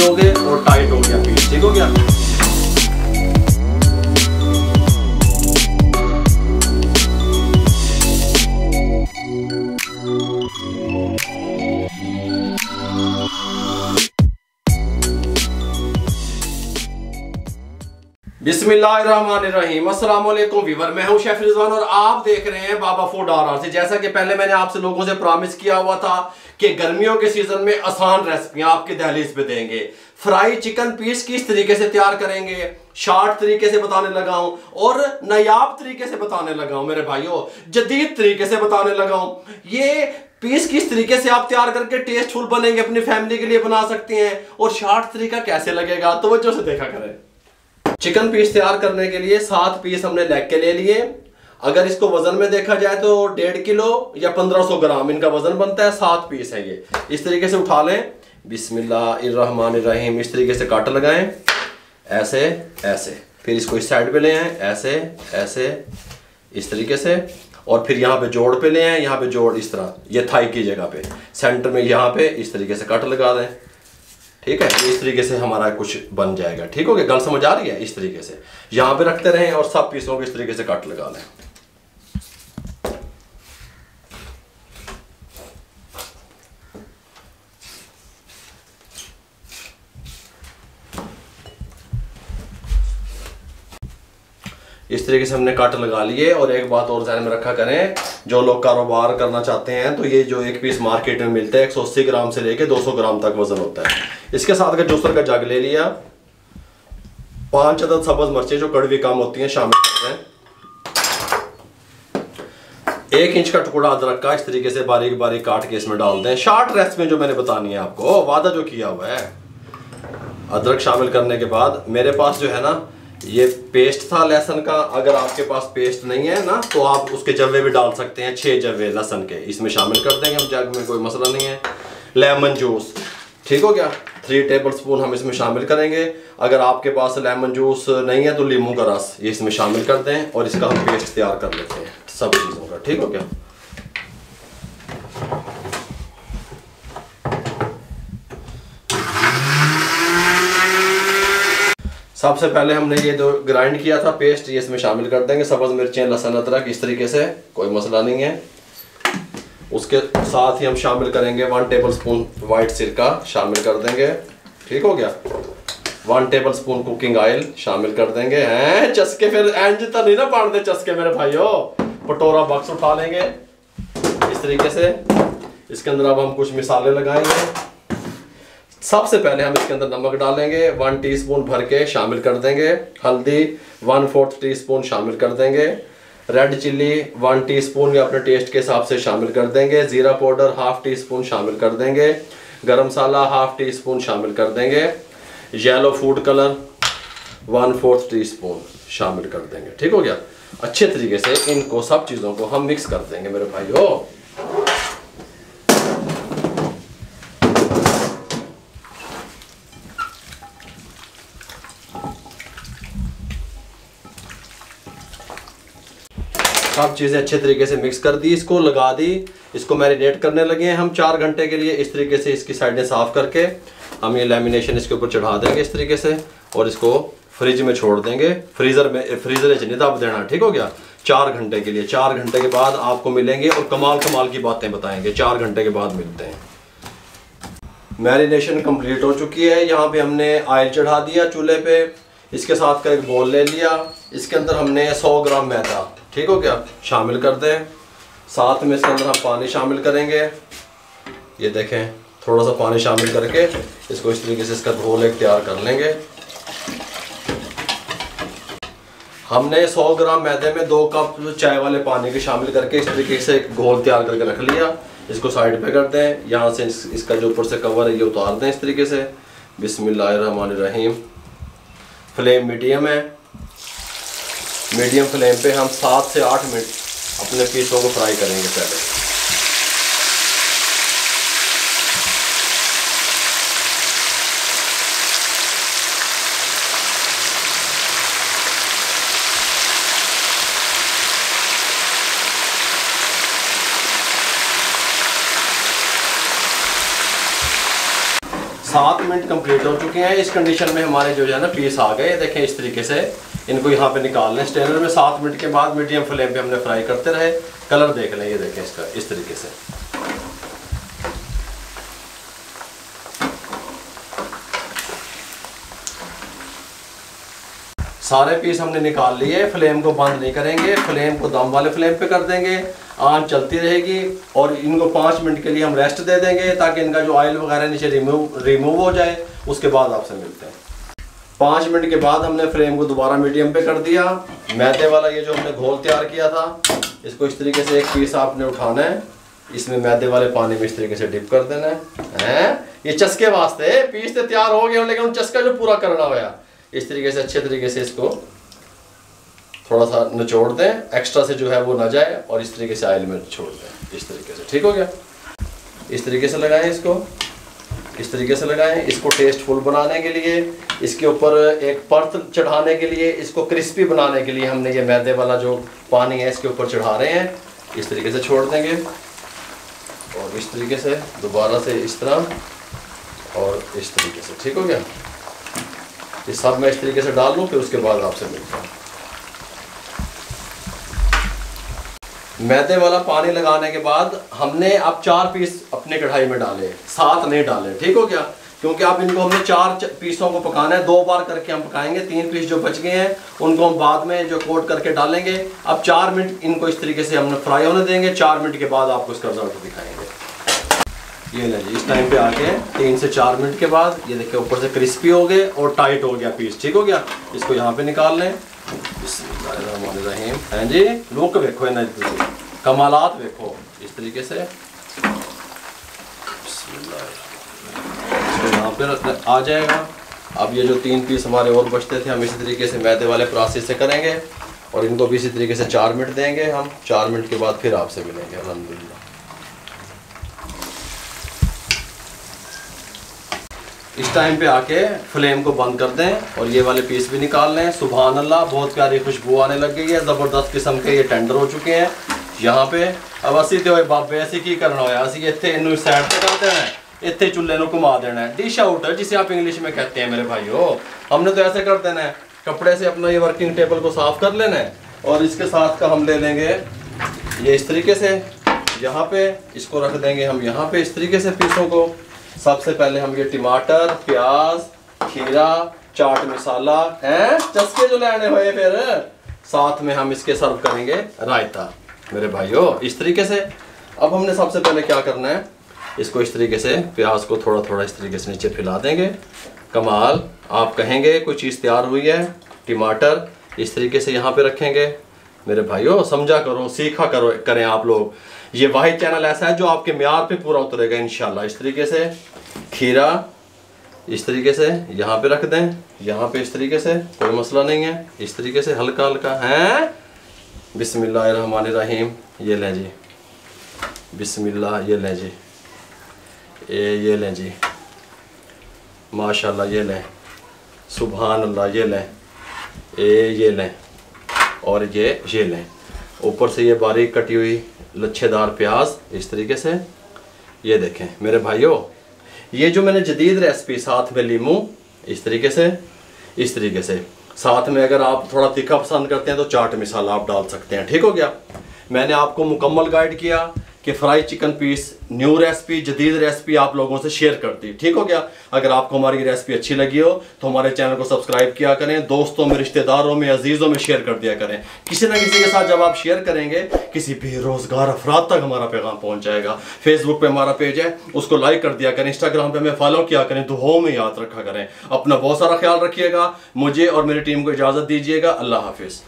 हो गए और टाइट हो गया पीस। ठीक हो गया। बिस्मिल्लाहिर्रहमानिर्रहीम। अस्सलाम वालेकुम व्यूअर, मैं हूं शेफ रिजवान और आप देख रहे हैं बाबा फूड RRC। जैसा कि पहले मैंने आपसे लोगों से प्रॉमिस किया हुआ था कि गर्मियों के सीजन में आसान रेसिपियां आपके दहलीज पे देंगे। फ्राई चिकन पीस किस तरीके से तैयार करेंगे, शॉर्ट तरीके से बताने लगा हूं और नायाब तरीके से बताने लगा हूं मेरे भाइयों, जदीद तरीके से बताने लगा हूं। ये पीस किस तरीके से आप तैयार करके टेस्टफुल बनेंगे, अपनी फैमिली के लिए बना सकते हैं, और शॉर्ट तरीका कैसे लगेगा, तवज्जो से देखा करें। चिकन पीस तैयार करने के लिए 7 पीस हमने लेग के ले लिए। अगर इसको वजन में देखा जाए तो 1.5 किलो या 1500 ग्राम इनका वजन बनता है। 7 पीस है ये। इस तरीके से उठा लें। बिस्मिल्लाहिर्रहमानिर्रहीम। इस तरीके से काट लगाएं, ऐसे ऐसे। फिर इसको इस साइड पे ले आए, ऐसे ऐसे, इस तरीके से। और फिर यहाँ पे जोड़ पे ले आए, यहाँ पे जोड़ इस तरह, ये थाई की जगह पे सेंटर में यहाँ पे इस तरीके से कट लगा दें। ठीक है, इस तरीके से हमारा कुछ बन जाएगा। ठीक हो गया, गल समझ आ रही है। इस तरीके से यहां पे रखते रहें और सब पीसों को इस तरीके से कट लगा लें। इस तरीके से हमने कट लगा लिए। और एक बात और ध्यान में रखा करें, जो लोग कारोबार करना चाहते हैं तो ये जो एक पीस मार्केट में मिलता है 180 ग्राम से लेके 200 ग्राम तक वजन होता है। इसके साथ अगर जूसर का जग ले लिया, 5 अदद सब्ज मिर्चें जो कड़वी कम होती हैं शामिल करते हैं, 1 इंच का टुकड़ा अदरक का इस तरीके से बारीक बारीक काट के इसमें डाल दें। शॉर्ट रेसिपी जो मैंने बतानी है आपको, वादा जो किया हुआ है। अदरक शामिल करने के बाद मेरे पास जो है ना ये पेस्ट था लहसुन का। अगर आपके पास पेस्ट नहीं है ना तो आप उसके जव्वे भी डाल सकते हैं। 6 जव्वे लहसुन के इसमें शामिल कर देंगे हम जग में, कोई मसला नहीं है। लेमन जूस, ठीक हो गया, 3 टेबल स्पून हम इसमें शामिल करेंगे। अगर आपके पास लेमन जूस नहीं है तो नींबू का रस ये इसमें शामिल कर दें और इसका हम पेस्ट तैयार कर लेते हैं सब चीज़ों का। ठीक हो गया। सबसे पहले हमने ये जो ग्राइंड किया था पेस्ट ये इसमें शामिल कर देंगे। सब्ज मिर्चें, लहसुन, अदरक इस तरीके से, कोई मसला नहीं है। उसके साथ ही हम शामिल करेंगे 1 टेबल स्पून वाइट सिरका शामिल कर देंगे। ठीक हो गया। 1 टेबल स्पून कुकिंग ऑयल शामिल कर देंगे। हैं चस्के फिर एंज तो नहीं ना पाड़ दे चस्के मेरे भाइयों। पटोरा बॉक्स उठा लेंगे इस तरीके से। इसके अंदर अब हम कुछ मिसाले लगाएंगे। सबसे पहले हम इसके अंदर नमक डालेंगे, 1 टीस्पून भर के शामिल कर देंगे। हल्दी 1/4 टीस्पून शामिल कर देंगे। रेड चिल्ली 1 टीस्पून या अपने टेस्ट के हिसाब से शामिल कर देंगे। जीरा पाउडर 1/2 टीस्पून शामिल कर देंगे। गरम मसाला 1/2 टीस्पून शामिल कर देंगे। येलो फूड कलर 1/4 टीस्पून शामिल कर देंगे। ठीक हो गया। अच्छे तरीके से इनको सब चीज़ों को हम मिक्स कर देंगे मेरे भाइयों। सब चीज़ें अच्छे तरीके से मिक्स कर दी, इसको लगा दी। इसको मैरिनेट करने लगे हैं हम 4 घंटे के लिए। इस तरीके से इसकी साइडें साफ करके हम ये लेमिनेशन इसके ऊपर चढ़ा देंगे इस तरीके से और इसको फ्रिज में छोड़ देंगे। फ्रीज़र नहीं दब देना। ठीक हो गया। 4 घंटे के लिए। 4 घंटे के बाद आपको मिलेंगे और कमाल कमाल की बातें बताएंगे। 4 घंटे के बाद मिलते हैं। मैरिनेशन कंप्लीट हो चुकी है। यहाँ पे हमने ऑयल चढ़ा दिया चूल्हे पे। इसके साथ का एक बोल ले लिया। इसके अंदर हमने 100 ग्राम मैदा, ठीक हो गया, शामिल कर दें। साथ में इसके अंदर हम पानी शामिल करेंगे। ये देखें, थोड़ा सा पानी शामिल करके इसको इस तरीके से इसका घोल एक तैयार कर लेंगे। हमने 100 ग्राम मैदे में 2 कप चाय वाले पानी के शामिल करके इस तरीके से एक घोल तैयार करके रख लिया। इसको साइड पे कर दें। यहाँ से इसका जो ऊपर से कवर है ये उतार दें इस तरीके से। बिस्मिल्लाहिर्रहमानिर्रहीम। फ्लेम मीडियम है। मीडियम फ्लेम पे हम 7 से 8 मिनट अपने पीसों को फ्राई करेंगे पहले। मिनट कंप्लीट हो चुके हैं। इस कंडीशन में हमारे जो है ना पीस आ गए। देखें इस तरीके से इनको यहाँ पे निकाल लें स्ट्रेनर में। 7 मिनट के बाद मीडियम फ्लेम पे हमने फ्राई करते रहे। कलर देख लें, ये देखें इसका इस तरीके से। सारे पीस हमने निकाल लिए। फ्लेम को बंद नहीं करेंगे, फ्लेम को दम वाले फ्लेम पे कर देंगे। आंच चलती रहेगी और इनको 5 मिनट के लिए हम रेस्ट दे देंगे ताकि इनका जो ऑयल वगैरह नीचे रिमूव हो जाए। उसके बाद आपसे मिलते हैं। 5 मिनट के बाद हमने फ्लेम को दोबारा मीडियम पे कर दिया। मैदे वाला ये जो हमने घोल तैयार किया था, इसको इस तरीके से एक पीस आपने उठाना है, इसमें मैदे वाले पानी में इस तरीके से डिप कर देना है। ये चस्के वास्ते पीस तो तैयार हो गए, लेकिन चस्का जो पूरा करना हुआ इस तरीके से अच्छे तरीके से इसको थोड़ा सा निचोड़ दें, एक्स्ट्रा से जो है वो ना जाए, और इस तरीके से ऑयल में छोड़ दें इस तरीके से। ठीक हो गया। इस तरीके से लगाएं इसको, इस तरीके से लगाएं। इसको टेस्टफुल बनाने के लिए, इसके ऊपर एक परत चढ़ाने के लिए, इसको क्रिस्पी बनाने के लिए हमने ये मैदे वाला जो पानी है इसके ऊपर चढ़ा रहे हैं। इस तरीके से छोड़ देंगे और इस तरीके से दोबारा से इस तरह और इस तरीके से। ठीक हो गया। ये सब मैं इस तरीके से डाल लूँ, फिर उसके बाद आपसे मिलता हूँ। मैदे वाला पानी लगाने के बाद हमने अब 4 पीस अपने कढ़ाई में डाले, 7 नहीं डाले। ठीक हो गया। क्योंकि अब इनको हमने 4 पीसों को पकाना है, 2 बार करके हम पकाएंगे। 3 पीस जो बच गए हैं उनको हम बाद में जो कोट करके डालेंगे। अब 4 मिनट इनको इस तरीके से हमने फ्राई होने देंगे। 4 मिनट के बाद आपको इसका रिजल्ट दिखाएंगे। ये ले जी, इस टाइम पे आके 3 से 4 मिनट के बाद ये देखिए ऊपर से क्रिस्पी हो गए और टाइट हो गया पीस। ठीक हो गया। इसको यहाँ पे निकाल लें। बिस्मिल्लाहिर्रहमानिर्रहीम। हैं जी, लुक देखो है ना, कमालात देखो इस तरीके से। इसको यहाँ पे आ जाएगा। अब ये जो 3 पीस हमारे और बचते थे हम इसी तरीके से मैदे वाले प्रोसेस से करेंगे और इनको भी इसी तरीके से 4 मिनट देंगे हम। 4 मिनट के बाद फिर आपसे मिलेंगे अल्हम्दुलिल्लाह। इस टाइम पे आके फ्लेम को बंद कर दें और ये वाले पीस भी निकाल लें। सुभान अल्लाह, बहुत प्यारी खुशबू आने लग गई है। ज़बरदस्त किस्म के ये टेंडर हो चुके हैं यहाँ पे। अब असी तो बाबे ऐसे की करना होया, असी इत्थे इन्हू साइड पे कर देना है, इत्थे चुल्हे को घुमा देना है। डिश आउट जिसे आप इंग्लिश में कहते हैं मेरे भाइयों। हमने तो ऐसे कर देना है, कपड़े से अपना ये वर्किंग टेबल को साफ कर लेना है और इसके साथ का हम ले लेंगे ये इस तरीके से यहाँ पे, इसको रख देंगे हम यहाँ पे इस तरीके से पीसों को। सबसे पहले हम ये टमाटर, प्याज, खीरा, चाट मसाला हैं चस्के जो लेने हुए, फिर साथ में हम इसके सर्व करेंगे रायता मेरे भाइयों इस तरीके से। अब हमने सबसे पहले क्या करना है, इसको इस तरीके से प्याज को थोड़ा थोड़ा इस तरीके से नीचे फैला देंगे। कमाल, आप कहेंगे कोई चीज़ तैयार हुई है। टमाटर इस तरीके से यहाँ पे रखेंगे मेरे भाइयों। समझा करो, सीखा करो, करें आप लोग। ये वाहिद चैनल ऐसा है जो आपके म्यार पे पूरा उतरेगा इंशाल्लाह। इस तरीके से खीरा इस तरीके से यहाँ पे रख दें, यहाँ पे इस तरीके से, कोई मसला नहीं है। इस तरीके से हल्का हल्का है। बिस्मिल्लाहिर्रहमानिर्रहीम। ये लें जी, बिस्मिल्लाह। ये लें जी, ये लें जी, माशाल्लाह। ये लें, सुभान अल्लाह। ये लें, ये लें और ये लें। ऊपर से ये बारीक कटी हुई लच्छेदार प्याज इस तरीके से। ये देखें मेरे भाइयों, ये जो मैंने जदीद रेसिपी, साथ में लीमू इस तरीके से, इस तरीके से। साथ में अगर आप थोड़ा तीखा पसंद करते हैं तो चाट मसाला आप डाल सकते हैं। ठीक हो गया। मैंने आपको मुकम्मल गाइड किया कि fry chicken piece, new recipe, जदीद रेसिपी आप लोगों से शेयर कर दी। ठीक हो गया। अगर आपको हमारी रेसिपी अच्छी लगी हो तो हमारे चैनल को सब्सक्राइब किया करें, दोस्तों में, रिश्तेदारों में, अजीज़ों में शेयर कर दिया करें। किसी ना किसी के साथ जब आप शेयर करेंगे, किसी बेरोजगार अफराद तक हमारा पैगाम पहुंच जाएगा। फेसबुक पे हमारा पेज है, उसको लाइक कर दिया करें। इंस्टाग्राम पे हमें फॉलो किया करें। दुआओं में याद रखा करें। अपना बहुत सारा ख्याल रखिएगा। मुझे और मेरी टीम को इजाज़त दीजिएगा। अल्लाह हाफिज़।